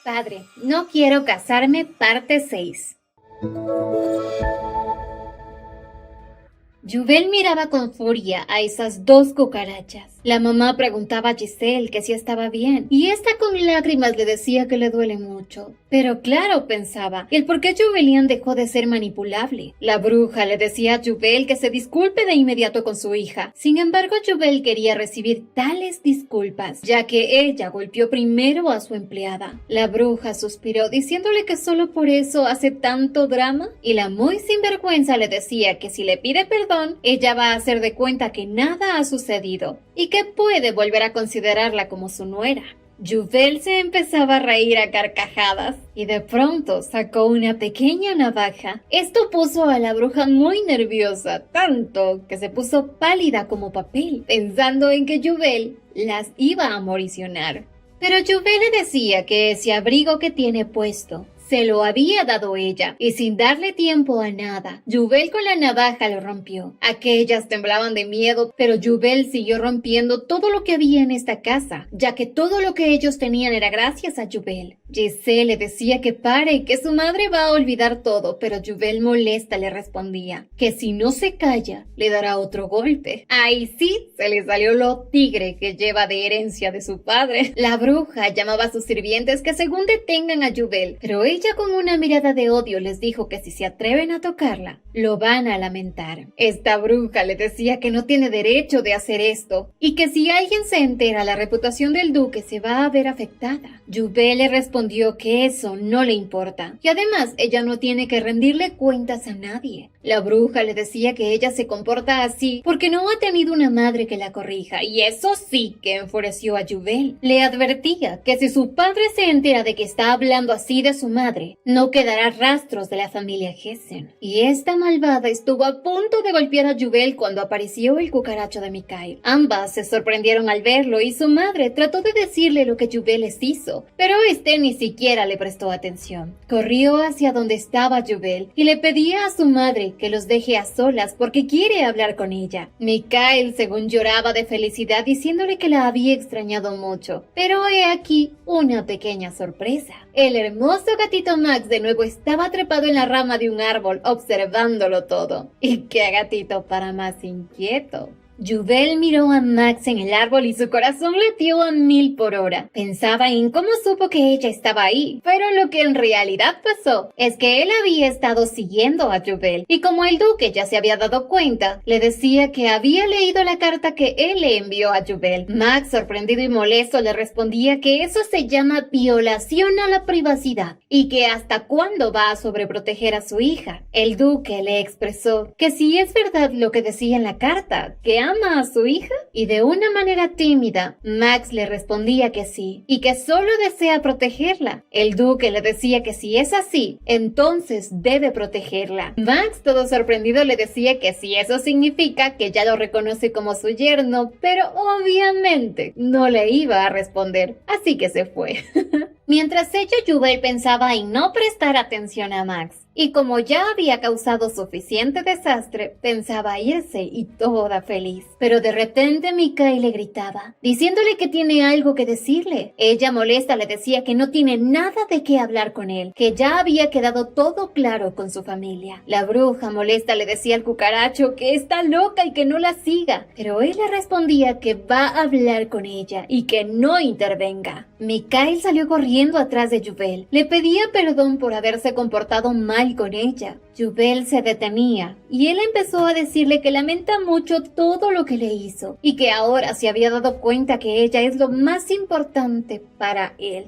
Padre, no quiero casarme, parte 6. Yuvel miraba con furia a esas dos cucarachas. La mamá preguntaba a Giselle que si estaba bien, y esta con lágrimas le decía que le duele mucho. Pero claro, pensaba, el por qué Juvelian dejó de ser manipulable. La bruja le decía a Yuvel que se disculpe de inmediato con su hija. Sin embargo, Yuvel quería recibir tales disculpas, ya que ella golpeó primero a su empleada. La bruja suspiró diciéndole que solo por eso hace tanto drama, y la muy sinvergüenza le decía que si le pide perdón, ella va a hacer de cuenta que nada ha sucedido y que puede volver a considerarla como su nuera. Yuvel se empezaba a reír a carcajadas y de pronto sacó una pequeña navaja. Esto puso a la bruja muy nerviosa, tanto que se puso pálida como papel, pensando en que Yuvel las iba a moricionar. Pero Yuvel le decía que ese abrigo que tiene puesto se lo había dado ella, y sin darle tiempo a nada, Yuvel con la navaja lo rompió. Aquellas temblaban de miedo, pero Yuvel siguió rompiendo todo lo que había en esta casa, ya que todo lo que ellos tenían era gracias a Yuvel. Giselle le decía que pare y que su madre va a olvidar todo, pero Yuvel molesta le respondía que si no se calla, le dará otro golpe. Ahí sí, se le salió lo tigre que lleva de herencia de su padre. La bruja llamaba a sus sirvientes que según detengan a Yuvel, pero ella con una mirada de odio les dijo que si se atreven a tocarla, lo van a lamentar. Esta bruja le decía que no tiene derecho de hacer esto y que si alguien se entera, la reputación del duque se va a ver afectada. Yuvel le respondió que eso no le importa y además ella no tiene que rendirle cuentas a nadie. La bruja le decía que ella se comporta así porque no ha tenido una madre que la corrija, y eso sí que enfureció a Yuvel. Le advertía que si su padre se entera de que está hablando así de su madre, no quedará rastros de la familia Hessen. Y esta malvada estuvo a punto de golpear a Yuvel cuando apareció el cucaracho de Mikhail. Ambas se sorprendieron al verlo y su madre trató de decirle lo que Yuvel les hizo, pero este ni siquiera le prestó atención. Corrió hacia donde estaba Yuvel y le pedía a su madre que los deje a solas porque quiere hablar con ella. Mikhail, según lloraba de felicidad, diciéndole que la había extrañado mucho. Pero he aquí una pequeña sorpresa. El hermoso gatito Max de nuevo estaba trepado en la rama de un árbol, observándolo todo. Y qué gatito para más inquieto. Yuvel miró a Max en el árbol y su corazón latió a 1000 por hora. Pensaba en cómo supo que ella estaba ahí, pero lo que en realidad pasó es que él había estado siguiendo a Yuvel, y como el duque ya se había dado cuenta, le decía que había leído la carta que él le envió a Yuvel. Max, sorprendido y molesto, le respondía que eso se llama violación a la privacidad y que hasta cuándo va a sobreproteger a su hija. El duque le expresó que si es verdad lo que decía en la carta, que ama a su hija, y de una manera tímida, Max le respondía que sí, y que solo desea protegerla. El duque le decía que si es así, entonces debe protegerla. Max, todo sorprendido, le decía que si eso significa que ya lo reconoce como su yerno, pero obviamente no le iba a responder, así que se fue. Mientras ello, Yuvel pensaba en no prestar atención a Max. Y como ya había causado suficiente desastre, pensaba irse y toda feliz. Pero de repente Mikhail le gritaba, diciéndole que tiene algo que decirle. Ella molesta le decía que no tiene nada de qué hablar con él, que ya había quedado todo claro con su familia. La bruja molesta le decía al cucaracho que está loca y que no la siga, pero él le respondía que va a hablar con ella y que no intervenga. Mikhail salió corriendo atrás de Yuvel. Le pedía perdón por haberse comportado mal con ella. Yuvel se detenía y él empezó a decirle que lamenta mucho todo lo que le hizo y que ahora se había dado cuenta que ella es lo más importante para él.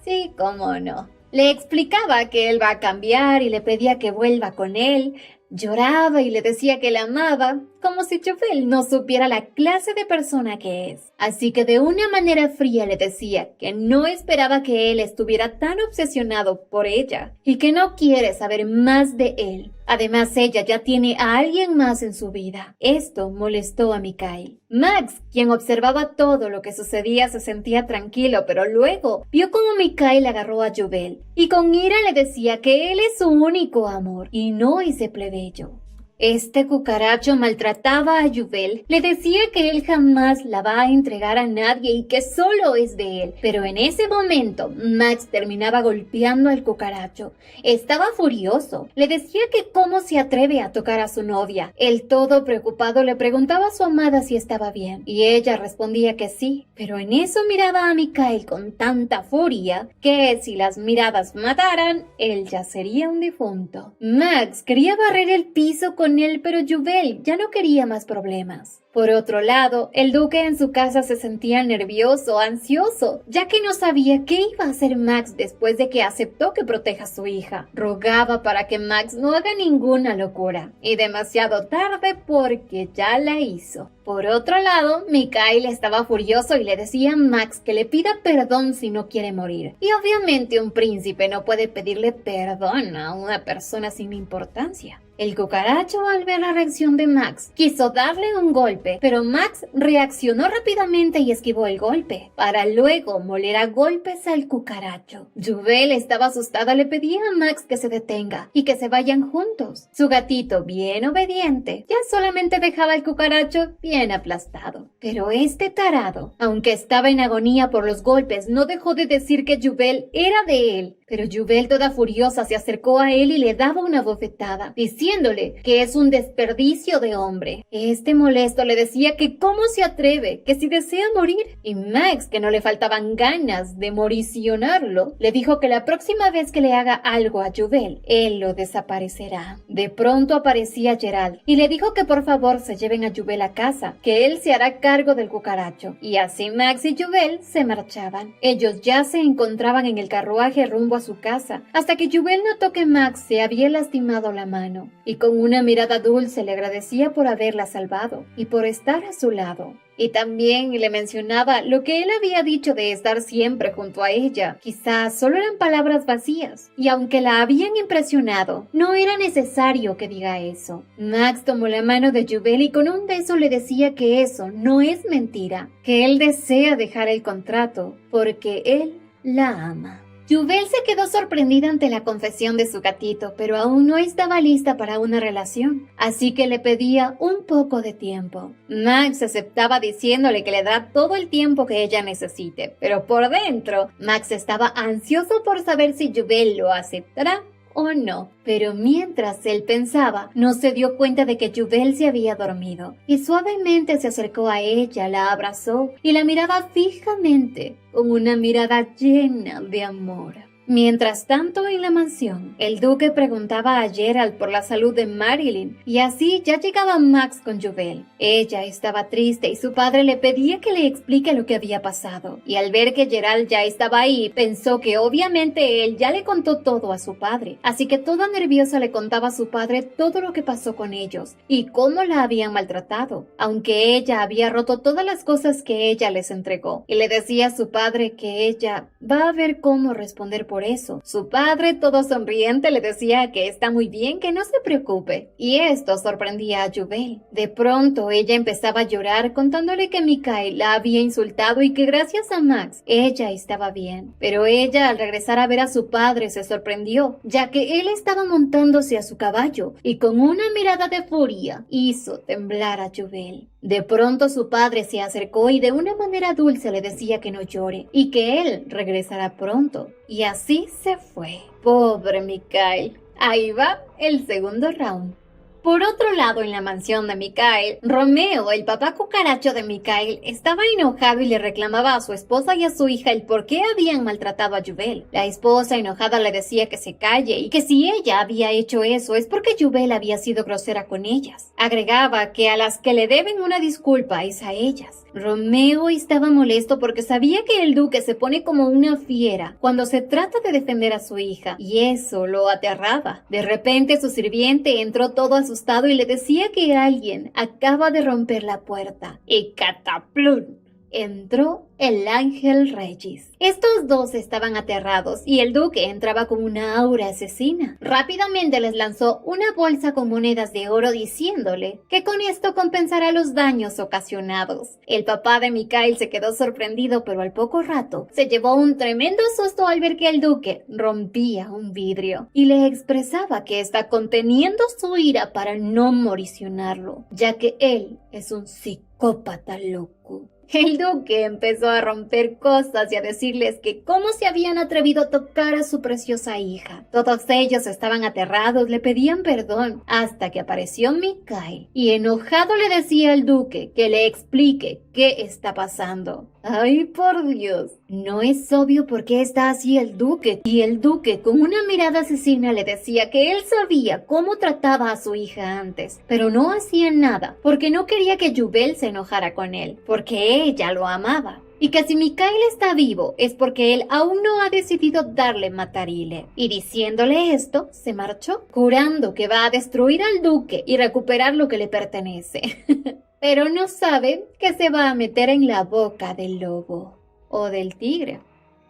Sí, cómo no. Le explicaba que él va a cambiar y le pedía que vuelva con él. Lloraba y le decía que la amaba, como si Yuvel no supiera la clase de persona que es. Así que de una manera fría le decía que no esperaba que él estuviera tan obsesionado por ella y que no quiere saber más de él. Además, ella ya tiene a alguien más en su vida. Esto molestó a Mikhail. Max, quien observaba todo lo que sucedía, se sentía tranquilo, pero luego vio cómo Mikhail agarró a Yuvel y con ira le decía que él es su único amor y no ese plebeyo. Este cucaracho maltrataba a Jubel, le decía que él jamás la va a entregar a nadie y que solo es de él. Pero en ese momento, Max terminaba golpeando al cucaracho. Estaba furioso, le decía que cómo se atreve a tocar a su novia. Él, todo preocupado, le preguntaba a su amada si estaba bien, y ella respondía que sí, pero en eso miraba a Mikhail con tanta furia que si las miradas mataran, él ya sería un difunto. Max quería barrer el piso con él, pero Jubel ya no quería más problemas. Por otro lado, el duque en su casa se sentía nervioso, ansioso, ya que no sabía qué iba a hacer Max después de que aceptó que proteja a su hija. Rogaba para que Max no haga ninguna locura, y demasiado tarde porque ya la hizo. Por otro lado, Mikhail estaba furioso y le decía a Max que le pida perdón si no quiere morir. Y obviamente un príncipe no puede pedirle perdón a una persona sin importancia. El cucaracho, al ver la reacción de Max, quiso darle un golpe, pero Max reaccionó rápidamente y esquivó el golpe, para luego moler a golpes al cucaracho. Jubel estaba asustada, le pedía a Max que se detenga y que se vayan juntos. Su gatito, bien obediente, ya solamente dejaba al cucaracho bien aplastado. Pero este tarado, aunque estaba en agonía por los golpes, no dejó de decir que Jubel era de él. Pero Jubel, toda furiosa, se acercó a él y le daba una bofetada, diciéndole que es un desperdicio de hombre. Este molesto le decía que cómo se atreve, que si desea morir. Y Max, que no le faltaban ganas de moricionarlo, le dijo que la próxima vez que le haga algo a Jubel, él lo desaparecerá. De pronto aparecía Gerald y le dijo que por favor se lleven a Jubel a casa, que él se hará cargo del cucaracho. Y así Max y Jubel se marchaban. Ellos ya se encontraban en el carruaje rumbo a su casa, hasta que Jubel notó que Max se había lastimado la mano, y con una mirada dulce le agradecía por haberla salvado y por estar a su lado. Y también le mencionaba lo que él había dicho de estar siempre junto a ella. Quizás solo eran palabras vacías, y aunque la habían impresionado, no era necesario que diga eso. Max tomó la mano de Jubel y con un beso le decía que eso no es mentira, que él desea dejar el contrato porque él la ama. Jubel se quedó sorprendida ante la confesión de su gatito, pero aún no estaba lista para una relación, así que le pedía un poco de tiempo. Max aceptaba diciéndole que le da todo el tiempo que ella necesite, pero por dentro, Max estaba ansioso por saber si Jubel lo aceptará o no. Pero mientras él pensaba, no se dio cuenta de que Jubel se había dormido, y suavemente se acercó a ella, la abrazó y la miraba fijamente, con una mirada llena de amor. Mientras tanto, en la mansión, el duque preguntaba a Gerald por la salud de Marilyn, y así ya llegaba Max con Jubel. Ella estaba triste y su padre le pedía que le explique lo que había pasado, y al ver que Gerald ya estaba ahí, pensó que obviamente él ya le contó todo a su padre, así que toda nerviosa le contaba a su padre todo lo que pasó con ellos, y cómo la habían maltratado, aunque ella había roto todas las cosas que ella les entregó, y le decía a su padre que ella va a ver cómo responder por eso. Su padre, todo sonriente, le decía que está muy bien, que no se preocupe. Y esto sorprendía a Jubel. De pronto, ella empezaba a llorar contándole que Mikhail la había insultado y que gracias a Max, ella estaba bien. Pero ella, al regresar a ver a su padre, se sorprendió, ya que él estaba montándose a su caballo y con una mirada de furia hizo temblar a Jubel. De pronto su padre se acercó y de una manera dulce le decía que no llore y que él regresará pronto. Y así se fue. Pobre Mikhail. Ahí va el segundo round. Por otro lado, en la mansión de Mikhail, Romeo, el papá cucaracho de Mikhail, estaba enojado y le reclamaba a su esposa y a su hija el por qué habían maltratado a Jubel. La esposa enojada le decía que se calle y que si ella había hecho eso es porque Jubel había sido grosera con ellas. Agregaba que a las que le deben una disculpa es a ellas. Romeo estaba molesto porque sabía que el duque se pone como una fiera cuando se trata de defender a su hija, y eso lo aterraba. De repente su sirviente entró todo asustado y le decía que alguien acaba de romper la puerta. Y cataplum, entró el ángel Regis. Estos dos estaban aterrados y el duque entraba con una aura asesina. Rápidamente les lanzó una bolsa con monedas de oro diciéndole que con esto compensará los daños ocasionados. El papá de Mikhail se quedó sorprendido, pero al poco rato se llevó un tremendo susto al ver que el duque rompía un vidrio y le expresaba que está conteniendo su ira para no moricionarlo, ya que él es un psicópata loco. El duque empezó a romper cosas y a decirles que cómo se habían atrevido a tocar a su preciosa hija. Todos ellos estaban aterrados, le pedían perdón, hasta que apareció Mikhail y enojado le decía al duque que le explique qué está pasando. ¡Ay, por Dios! No es obvio por qué está así el duque, y el duque con una mirada asesina le decía que él sabía cómo trataba a su hija antes, pero no hacía nada porque no quería que Yuvel se enojara con él, porque ella lo amaba. Y que si Mikhail está vivo es porque él aún no ha decidido darle Matarile. Y diciéndole esto, se marchó, jurando que va a destruir al duque y recuperar lo que le pertenece. Pero no sabe que se va a meter en la boca del lobo o del tigre.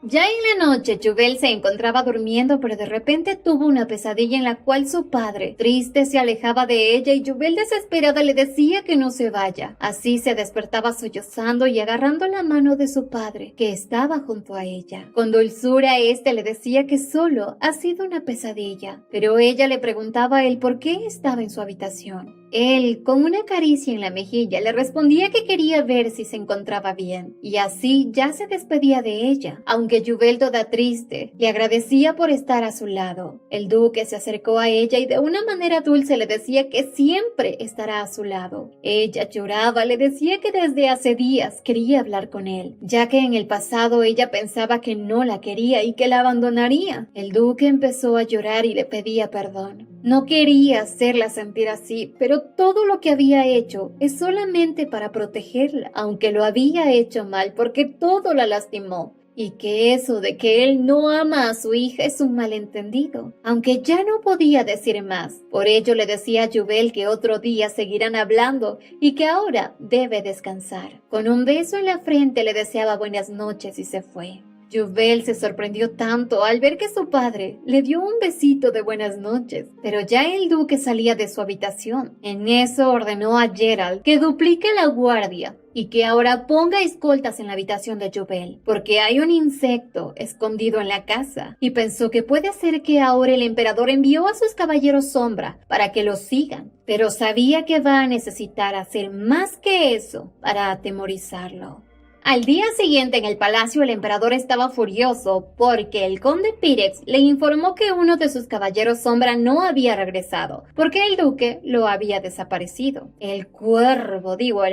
Ya en la noche, Yuvel se encontraba durmiendo, pero de repente tuvo una pesadilla en la cual su padre, triste, se alejaba de ella y Yuvel desesperada le decía que no se vaya. Así se despertaba sollozando y agarrando la mano de su padre, que estaba junto a ella. Con dulzura este le decía que solo ha sido una pesadilla, pero ella le preguntaba a él por qué estaba en su habitación. Él, con una caricia en la mejilla, le respondía que quería ver si se encontraba bien, y así ya se despedía de ella, aunque Yuvel, toda triste, le agradecía por estar a su lado. El duque se acercó a ella y de una manera dulce le decía que siempre estará a su lado. Ella lloraba, le decía que desde hace días quería hablar con él, ya que en el pasado ella pensaba que no la quería y que la abandonaría. El duque empezó a llorar y le pedía perdón. No quería hacerla sentir así, pero todo lo que había hecho es solamente para protegerla, aunque lo había hecho mal porque todo la lastimó. Y que eso de que él no ama a su hija es un malentendido, aunque ya no podía decir más. Por ello le decía a Yuvel que otro día seguirán hablando y que ahora debe descansar. Con un beso en la frente le deseaba buenas noches y se fue. Yuvel se sorprendió tanto al ver que su padre le dio un besito de buenas noches, pero ya el duque salía de su habitación. En eso ordenó a Gerald que duplique la guardia y que ahora ponga escoltas en la habitación de Yuvel, porque hay un insecto escondido en la casa, y pensó que puede ser que ahora el emperador envió a sus caballeros sombra para que los sigan, pero sabía que va a necesitar hacer más que eso para atemorizarlo. Al día siguiente en el palacio el emperador estaba furioso porque el conde Pirex le informó que uno de sus caballeros sombra no había regresado, porque el duque lo había desaparecido. El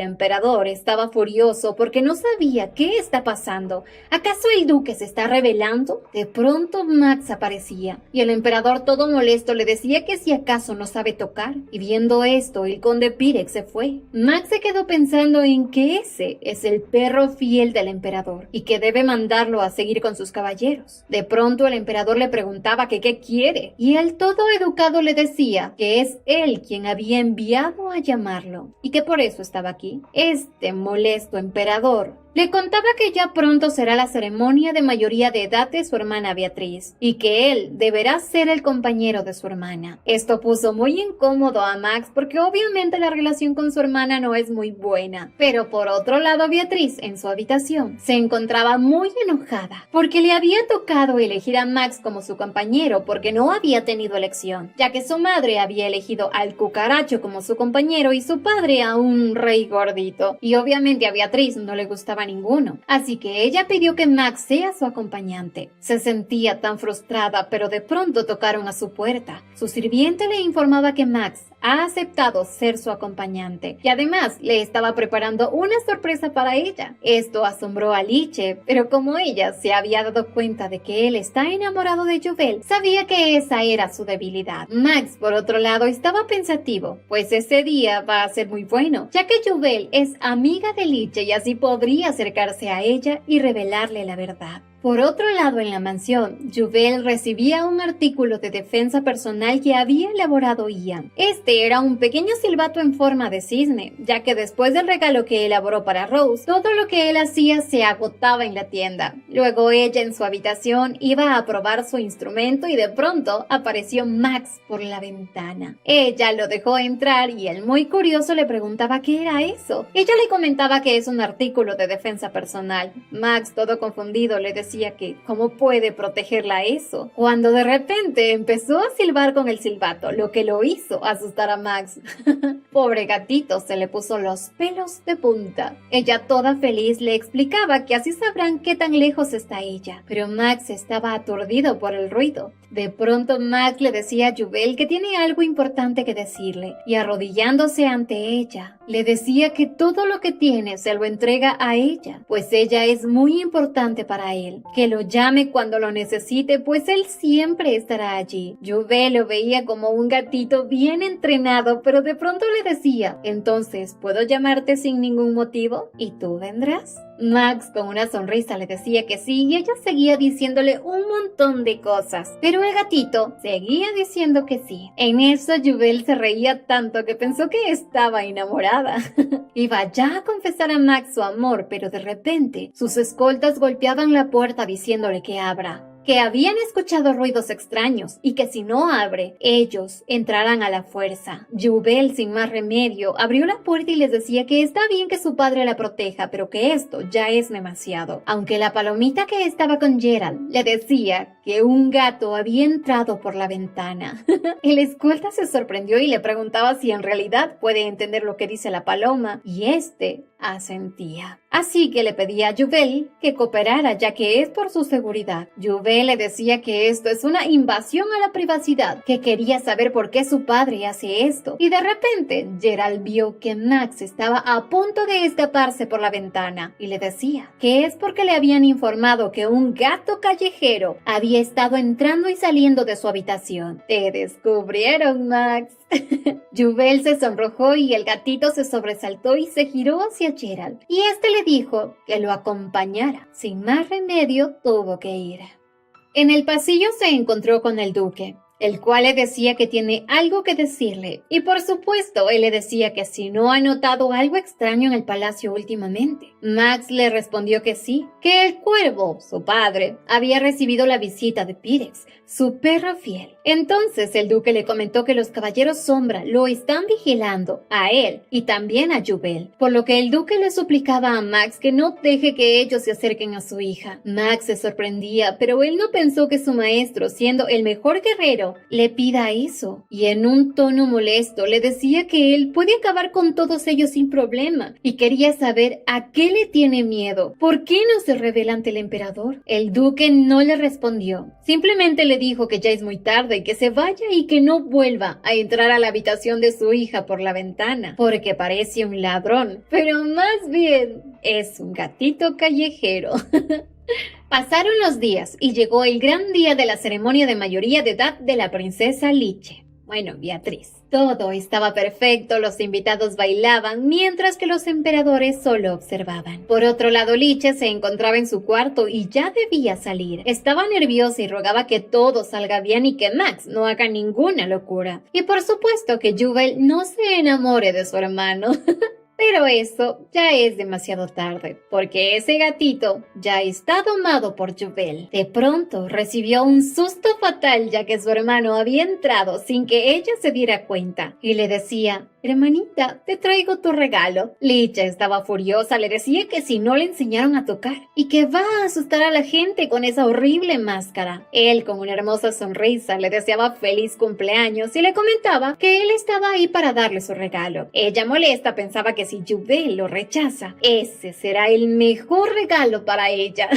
emperador estaba furioso porque no sabía qué está pasando. ¿Acaso el duque se está rebelando? De pronto Max aparecía y el emperador todo molesto le decía que si acaso no sabe tocar, y viendo esto el conde Pirex se fue. Max se quedó pensando en que ese es el perro fiel del emperador y que debe mandarlo a seguir con sus caballeros. De pronto el emperador le preguntaba que qué quiere y él todo educado le decía que es él quien había enviado a llamarlo y que por eso estaba aquí. Este molesto emperador le contaba que ya pronto será la ceremonia de mayoría de edad de su hermana Beatriz y que él deberá ser el compañero de su hermana. Esto puso muy incómodo a Max porque obviamente la relación con su hermana no es muy buena. Pero por otro lado Beatriz en su habitación se encontraba muy enojada porque le había tocado elegir a Max como su compañero porque no había tenido elección, ya que su madre había elegido al cucaracho como su compañero y su padre a un rey gordito, y obviamente a Beatriz no le gustaba ninguno, así que ella pidió que Max sea su acompañante. Se sentía tan frustrada, pero de pronto tocaron a su puerta. Su sirviente le informaba que Max ha aceptado ser su acompañante y además le estaba preparando una sorpresa para ella. Esto asombró a Liche, pero como ella se había dado cuenta de que él está enamorado de Yuvel, sabía que esa era su debilidad. Max, por otro lado, estaba pensativo, pues ese día va a ser muy bueno, ya que Yuvel es amiga de Liche y así podría acercarse a ella y revelarle la verdad. Por otro lado, en la mansión, Jubel recibía un artículo de defensa personal que había elaborado Ian. Este era un pequeño silbato en forma de cisne, ya que después del regalo que elaboró para Rose, todo lo que él hacía se agotaba en la tienda. Luego ella en su habitación iba a probar su instrumento y de pronto apareció Max por la ventana. Ella lo dejó entrar y él, muy curioso, le preguntaba qué era eso. Ella le comentaba que es un artículo de defensa personal. Max, todo confundido, le decía que ¿cómo puede protegerla eso? Cuando de repente empezó a silbar con el silbato, lo que lo hizo asustar a Max. Pobre gatito, se le puso los pelos de punta. Ella, toda feliz, le explicaba que así sabrán qué tan lejos está ella, pero Max estaba aturdido por el ruido. De pronto Max le decía a Jubel que tiene algo importante que decirle, y arrodillándose ante ella, le decía que todo lo que tiene se lo entrega a ella, pues ella es muy importante para él, que lo llame cuando lo necesite, pues él siempre estará allí. Jubel lo veía como un gatito bien entrenado, pero de pronto le decía, entonces, ¿puedo llamarte sin ningún motivo? ¿Y tú vendrás? Max con una sonrisa le decía que sí y ella seguía diciéndole un montón de cosas, pero el gatito seguía diciendo que sí. En eso Jubel se reía tanto que pensó que estaba enamorada. Iba ya a confesar a Max su amor, pero de repente sus escoltas golpeaban la puerta diciéndole que abra, que habían escuchado ruidos extraños y que si no abre, ellos entrarán a la fuerza. Jubel, sin más remedio, abrió la puerta y les decía que está bien que su padre la proteja, pero que esto ya es demasiado. Aunque la palomita que estaba con Gerald le decía que un gato había entrado por la ventana. El escolta se sorprendió y le preguntaba si en realidad puede entender lo que dice la paloma, y este asentía. Así que le pedía a Jubel que cooperara, ya que es por su seguridad. Jubel le decía que esto es una invasión a la privacidad, que quería saber por qué su padre hace esto. Y de repente, Gerald vio que Max estaba a punto de escaparse por la ventana y le decía que es porque le habían informado que un gato callejero había estado entrando y saliendo de su habitación. Te descubrieron, Max. Jubel se sonrojó y el gatito se sobresaltó y se giró hacia Gerald, y este le dijo que lo acompañara. Sin más remedio, tuvo que ir. En el pasillo se encontró con el duque, el cual le decía que tiene algo que decirle, y por supuesto él le decía que si no ha notado algo extraño en el palacio últimamente. Max le respondió que sí, que el cuervo, su padre, había recibido la visita de Pirex, su perro fiel. Entonces el duque le comentó que los caballeros sombra lo están vigilando a él y también a Jubel, por lo que el duque le suplicaba a Max que no deje que ellos se acerquen a su hija. Max se sorprendía, pero él no pensó que su maestro, siendo el mejor guerrero, le pida eso, y en un tono molesto le decía que él puede acabar con todos ellos sin problema, y quería saber a qué le tiene miedo. ¿Por qué no se revela ante el emperador? El duque no le respondió, simplemente le dijo que ya es muy tarde, que se vaya y que no vuelva a entrar a la habitación de su hija por la ventana, porque parece un ladrón, pero más bien es un gatito callejero. Pasaron los días y llegó el gran día de la ceremonia de mayoría de edad de la princesa Liche. Bueno, Beatriz. Todo estaba perfecto, los invitados bailaban, mientras que los emperadores solo observaban. Por otro lado, Liche se encontraba en su cuarto y ya debía salir. Estaba nerviosa y rogaba que todo salga bien y que Max no haga ninguna locura. Y por supuesto que Jubel no se enamore de su hermano. Pero eso ya es demasiado tarde, porque ese gatito ya está domado por Jubel. De pronto recibió un susto fatal, ya que su hermano había entrado sin que ella se diera cuenta y le decía: hermanita, te traigo tu regalo. Liche estaba furiosa, le decía que si no le enseñaron a tocar y que va a asustar a la gente con esa horrible máscara. Él, con una hermosa sonrisa, le deseaba feliz cumpleaños y le comentaba que él estaba ahí para darle su regalo. Ella, molesta, pensaba que si Jubel lo rechaza, ese será el mejor regalo para ella.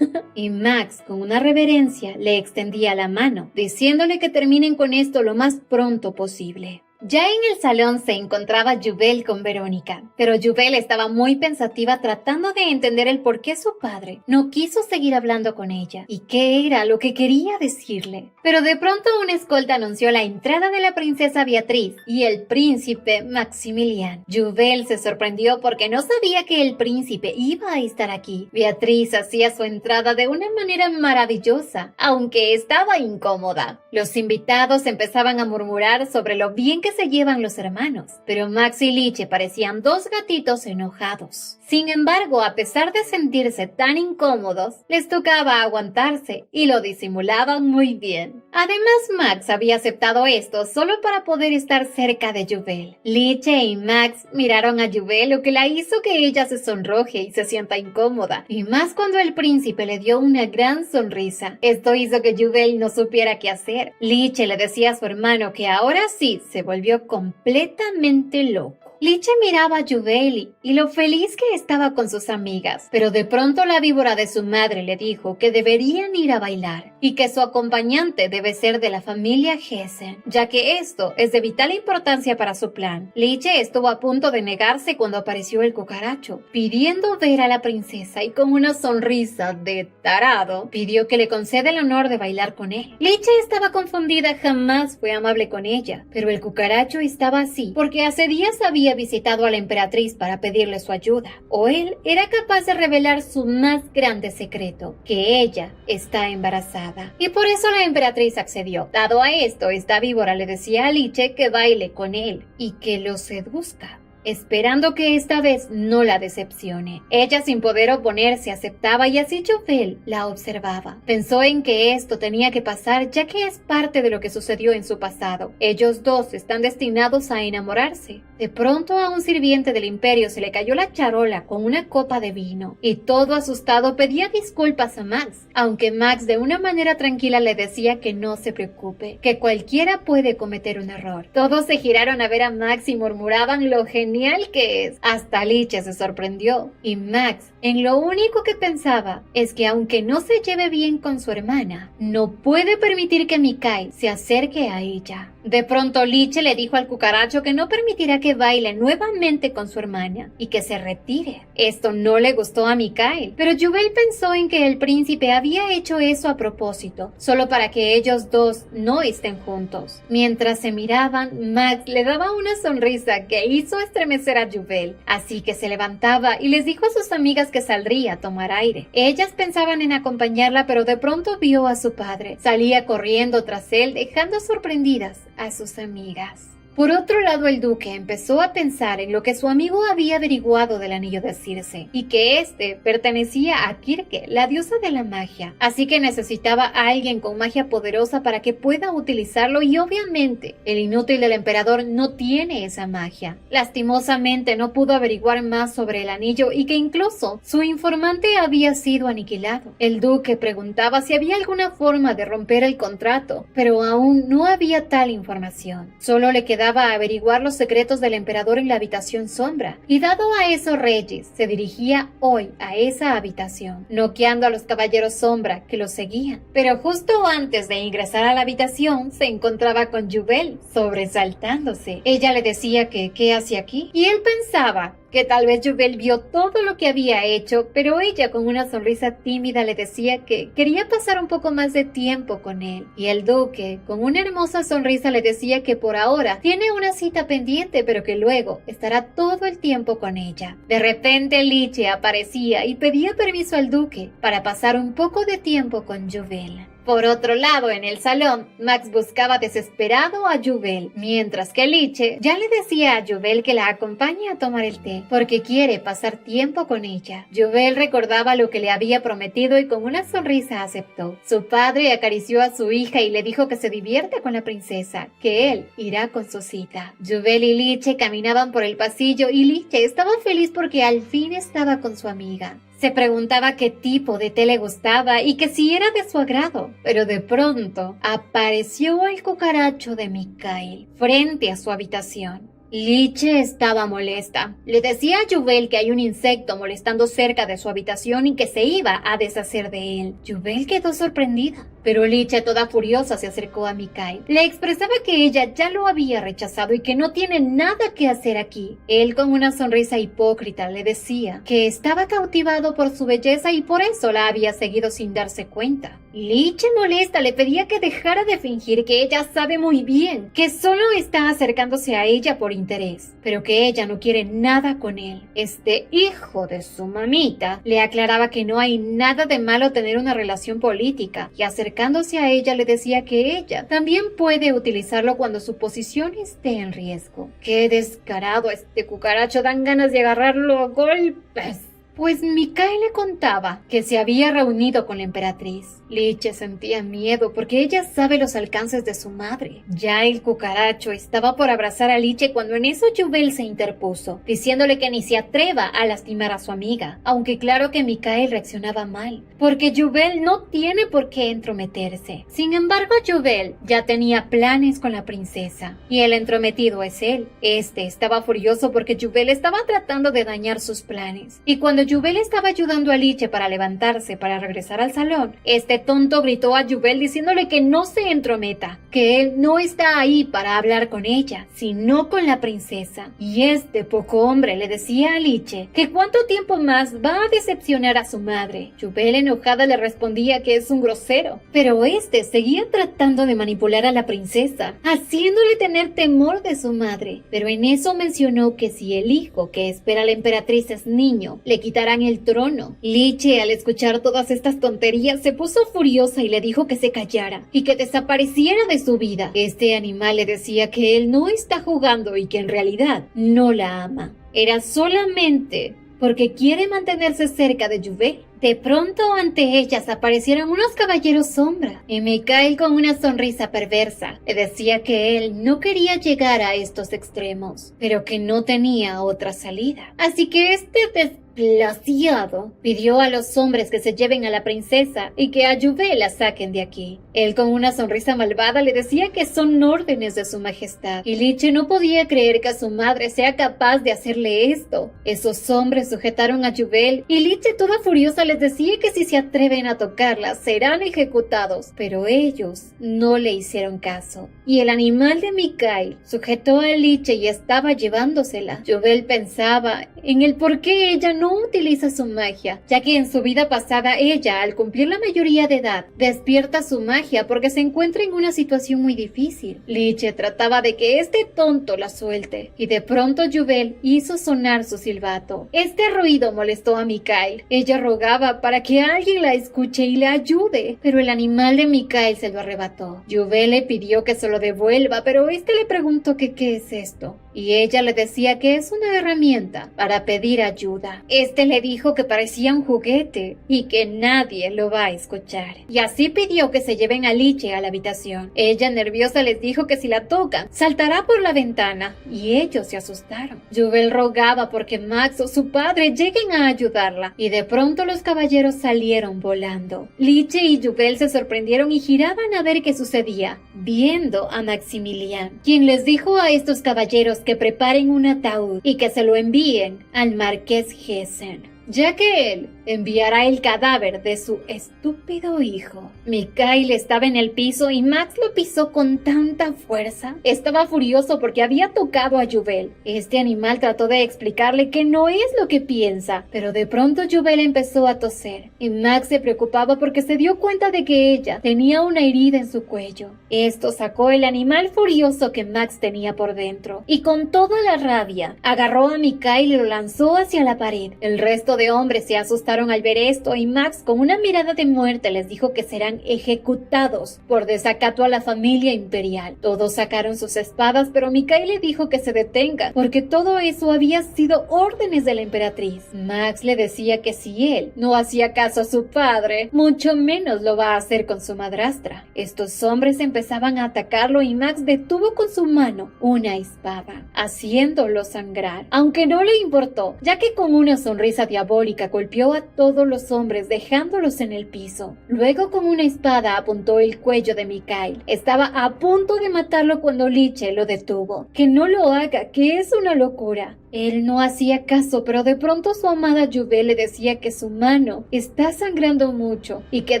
Y Max, con una reverencia, le extendía la mano, diciéndole que terminen con esto lo más pronto posible. Ya en el salón se encontraba Jubel con Verónica, pero Jubel estaba muy pensativa tratando de entender el por qué su padre no quiso seguir hablando con ella y qué era lo que quería decirle. Pero de pronto una escolta anunció la entrada de la princesa Beatriz y el príncipe Maximilian. Jubel se sorprendió porque no sabía que el príncipe iba a estar aquí. Beatriz hacía su entrada de una manera maravillosa, aunque estaba incómoda. Los invitados empezaban a murmurar sobre lo bien que se llevan los hermanos, pero Max y Liche parecían dos gatitos enojados. Sin embargo, a pesar de sentirse tan incómodos, les tocaba aguantarse y lo disimulaban muy bien. Además, Max había aceptado esto solo para poder estar cerca de Jubel. Liche y Max miraron a Jubel, lo que la hizo que ella se sonroje y se sienta incómoda, y más cuando el príncipe le dio una gran sonrisa. Esto hizo que Jubel no supiera qué hacer. Liche le decía a su hermano que ahora sí se volvió completamente loco. Liche miraba a Jubel y lo feliz que estaba con sus amigas, pero de pronto la víbora de su madre le dijo que deberían ir a bailar y que su acompañante debe ser de la familia Hessen, ya que esto es de vital importancia para su plan. Liche estuvo a punto de negarse cuando apareció el cucaracho, pidiendo ver a la princesa, y con una sonrisa de tarado pidió que le conceda el honor de bailar con él. Liche estaba confundida, jamás fue amable con ella, pero el cucaracho estaba así porque hace días había visitado a la emperatriz para pedirle su ayuda, o él era capaz de revelar su más grande secreto, que ella está embarazada. Y por eso la emperatriz accedió. Dado a esto, esta víbora le decía a Liche que baile con él y que lo seduzca, esperando que esta vez no la decepcione. Ella, sin poder oponerse, aceptaba, y así Jubel la observaba. Pensó en que esto tenía que pasar, ya que es parte de lo que sucedió en su pasado. Ellos dos están destinados a enamorarse. De pronto a un sirviente del imperio se le cayó la charola con una copa de vino, y todo asustado pedía disculpas a Max, aunque Max de una manera tranquila le decía que no se preocupe, que cualquiera puede cometer un error. Todos se giraron a ver a Max y murmuraban lo genial que es. Hasta Liche se sorprendió, y Max en lo único que pensaba es que aunque no se lleve bien con su hermana, no puede permitir que Mikael se acerque a ella. De pronto Liche le dijo al cucaracho que no permitirá que baile nuevamente con su hermana y que se retire. Esto no le gustó a Mikael, pero Jubel pensó en que el príncipe había hecho eso a propósito, solo para que ellos dos no estén juntos. Mientras se miraban, Max le daba una sonrisa que hizo estremecer a Jubel, así que se levantaba y les dijo a sus amigas que saldría a tomar aire. Ellas pensaban en acompañarla, pero de pronto vio a su padre. Salía corriendo tras él, dejando sorprendidas a sus amigas. Por otro lado, el duque empezó a pensar en lo que su amigo había averiguado del anillo de Circe, y que este pertenecía a Kirke, la diosa de la magia, así que necesitaba a alguien con magia poderosa para que pueda utilizarlo, y obviamente el inútil del emperador no tiene esa magia. Lastimosamente no pudo averiguar más sobre el anillo, y que incluso su informante había sido aniquilado. El duque preguntaba si había alguna forma de romper el contrato, pero aún no había tal información. Solo le quedaba a averiguar los secretos del emperador en la habitación sombra, y dado a eso, Regis se dirigía hoy a esa habitación, noqueando a los caballeros sombra que lo seguían. Pero justo antes de ingresar a la habitación se encontraba con Jubel, sobresaltándose. Ella le decía que ¿qué hacía aquí? Y él pensaba que tal vez Jubel vio todo lo que había hecho, pero ella con una sonrisa tímida le decía que quería pasar un poco más de tiempo con él. Y el duque, con una hermosa sonrisa, le decía que por ahora tiene una cita pendiente, pero que luego estará todo el tiempo con ella. De repente Liche aparecía y pedía permiso al duque para pasar un poco de tiempo con Jubel. Por otro lado, en el salón, Max buscaba desesperado a Jubel, mientras que Liche ya le decía a Jubel que la acompañe a tomar el té, porque quiere pasar tiempo con ella. Jubel recordaba lo que le había prometido y con una sonrisa aceptó. Su padre acarició a su hija y le dijo que se divierte con la princesa, que él irá con su cita. Jubel y Liche caminaban por el pasillo y Liche estaba feliz porque al fin estaba con su amiga. Se preguntaba qué tipo de té le gustaba y que si era de su agrado, pero de pronto apareció el cucaracho de Mikael frente a su habitación. Liche estaba molesta. Le decía a Jubel que hay un insecto molestando cerca de su habitación y que se iba a deshacer de él. Jubel quedó sorprendida, Pero Liche, toda furiosa, se acercó a Mikhail. Le expresaba que ella ya lo había rechazado y que no tiene nada que hacer aquí. Él, con una sonrisa hipócrita, le decía que estaba cautivado por su belleza y por eso la había seguido sin darse cuenta. Liche, molesta, le pedía que dejara de fingir, que ella sabe muy bien que solo está acercándose a ella por interés, pero que ella no quiere nada con él. Este hijo de su mamita le aclaraba que no hay nada de malo tener una relación política, y acercándose a ella le decía que ella también puede utilizarlo cuando su posición esté en riesgo. ¡Qué descarado este cucaracho! Dan ganas de agarrarlo a golpes. Pues Mikhail le contaba que se había reunido con la emperatriz. Liche sentía miedo porque ella sabe los alcances de su madre. Ya el cucaracho estaba por abrazar a Liche cuando en eso Yuvel se interpuso, diciéndole que ni se atreva a lastimar a su amiga, aunque claro que Mikhail reaccionaba mal, porque Yuvel no tiene por qué entrometerse. Sin embargo, Yuvel ya tenía planes con la princesa, y el entrometido es él. Este estaba furioso porque Yuvel estaba tratando de dañar sus planes, y cuando Yuvel estaba ayudando a Liche para levantarse para regresar al salón, este tonto gritó a Yuvel diciéndole que no se entrometa, que él no está ahí para hablar con ella, sino con la princesa. Y este poco hombre le decía a Liche que cuánto tiempo más va a decepcionar a su madre. Yuvel, enojada, le respondía que es un grosero, pero este seguía tratando de manipular a la princesa, haciéndole tener temor de su madre. Pero en eso mencionó que si el hijo que espera la emperatriz es niño, le quitarán el trono. Liche, al escuchar todas estas tonterías, se puso furiosa y le dijo que se callara y que desapareciera de su vida. Este animal le decía que él no está jugando y que en realidad no la ama. Era solamente porque quiere mantenerse cerca de Yuvel. De pronto ante ellas aparecieron unos caballeros sombra, y Mikhail, con una sonrisa perversa, le decía que él no quería llegar a estos extremos, pero que no tenía otra salida. Así que este desplaciado pidió a los hombres que se lleven a la princesa y que a Yuvel la saquen de aquí. Él, con una sonrisa malvada, le decía que son órdenes de su majestad, y Liche no podía creer que su madre sea capaz de hacerle esto. Esos hombres sujetaron a Yuvel, y Liche, toda furiosa, les decía que si se atreven a tocarla serán ejecutados, pero ellos no le hicieron caso. Y el animal de Mikhail sujetó a Liche y estaba llevándosela. Yuvel pensaba en el por qué ella no utiliza su magia, ya que en su vida pasada ella, al cumplir la mayoría de edad, despierta su magia porque se encuentra en una situación muy difícil. Liche trataba de que este tonto la suelte, y de pronto Yuvel hizo sonar su silbato. Este ruido molestó a Mikhail. Ella rogaba para que alguien la escuche y la ayude, pero el animal de Mikhail se lo arrebató. Yuvel le pidió que se lo devuelva, pero este le preguntó que qué es esto, y ella le decía que es una herramienta para pedir ayuda. Este le dijo que parecía un juguete y que nadie lo va a escuchar, y así pidió que se lleven a Liche a la habitación. Ella, nerviosa, les dijo que si la tocan, saltará por la ventana, y ellos se asustaron. Yuvel rogaba porque Max o su padre lleguen a ayudarla, y de pronto los caballeros salieron volando. Liche y Yuvel se sorprendieron y giraban a ver qué sucedía, viendo a Maximilian, quien les dijo a estos caballeros que preparen un ataúd y que se lo envíen al marqués Hessen, ya que él enviará el cadáver de su estúpido hijo. Mikhail estaba en el piso y Max lo pisó con tanta fuerza. Estaba furioso porque había tocado a Yuvel. Este animal trató de explicarle que no es lo que piensa, pero de pronto Yuvel empezó a toser y Max se preocupaba porque se dio cuenta de que ella tenía una herida en su cuello. Esto sacó el animal furioso que Max tenía por dentro, y con toda la rabia agarró a Mikhail y lo lanzó hacia la pared. El resto de hombres se asustaron al ver esto, y Max, con una mirada de muerte, les dijo que serán ejecutados por desacato a la familia imperial. Todos sacaron sus espadas, pero Mikhail le dijo que se detenga, porque todo eso había sido órdenes de la emperatriz. Max le decía que si él no hacía caso a su padre, mucho menos lo va a hacer con su madrastra. Estos hombres empezaban a atacarlo y Max detuvo con su mano una espada, haciéndolo sangrar, aunque no le importó, ya que con una sonrisa diabólica diabólica golpeó a todos los hombres dejándolos en el piso. Luego con una espada apuntó el cuello de Mikhail. Estaba a punto de matarlo cuando Liche lo detuvo. Que no lo haga, que es una locura. Él no hacía caso, pero de pronto su amada Yuvel le decía que su mano está sangrando mucho y que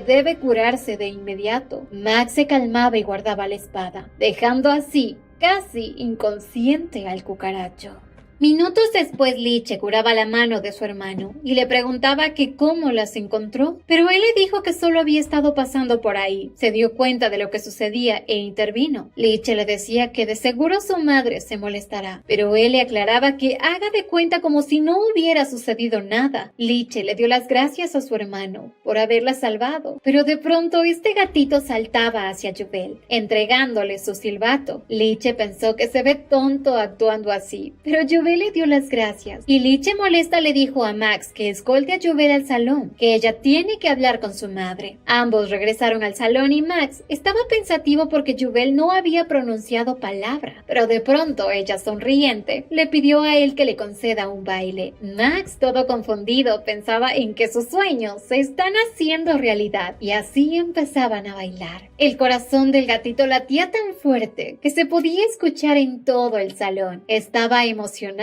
debe curarse de inmediato. Max se calmaba y guardaba la espada, dejando así casi inconsciente al cucaracho. Minutos después Liche curaba la mano de su hermano y le preguntaba que cómo las encontró, pero él le dijo que solo había estado pasando por ahí. Se dio cuenta de lo que sucedía e intervino. Liche le decía que de seguro su madre se molestará, pero él le aclaraba que haga de cuenta como si no hubiera sucedido nada. Liche le dio las gracias a su hermano por haberla salvado, pero de pronto este gatito saltaba hacia Yuvel, entregándole su silbato. Liche pensó que se ve tonto actuando así, pero Yuvel le dio las gracias y Liche molesta le dijo a Max que escolte a Yuvel al salón, que ella tiene que hablar con su madre. Ambos regresaron al salón y Max estaba pensativo porque Yuvel no había pronunciado palabra, pero de pronto ella, sonriente, le pidió a él que le conceda un baile. Max, todo confundido, pensaba en que sus sueños se están haciendo realidad y así empezaban a bailar. El corazón del gatito latía tan fuerte que se podía escuchar en todo el salón. Estaba emocionado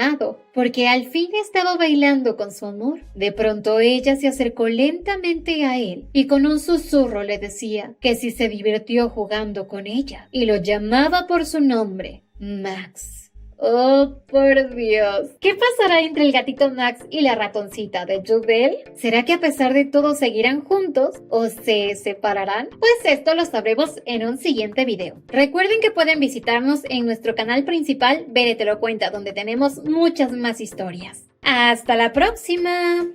porque al fin estaba bailando con su amor. De pronto ella se acercó lentamente a él y con un susurro le decía que si se divirtió jugando con ella y lo llamaba por su nombre, Max. ¡Oh, por Dios! ¿Qué pasará entre el gatito Max y la ratoncita de Yuvel? ¿Será que a pesar de todo seguirán juntos o se separarán? Pues esto lo sabremos en un siguiente video. Recuerden que pueden visitarnos en nuestro canal principal, Bere te lo cuenta, donde tenemos muchas más historias. ¡Hasta la próxima!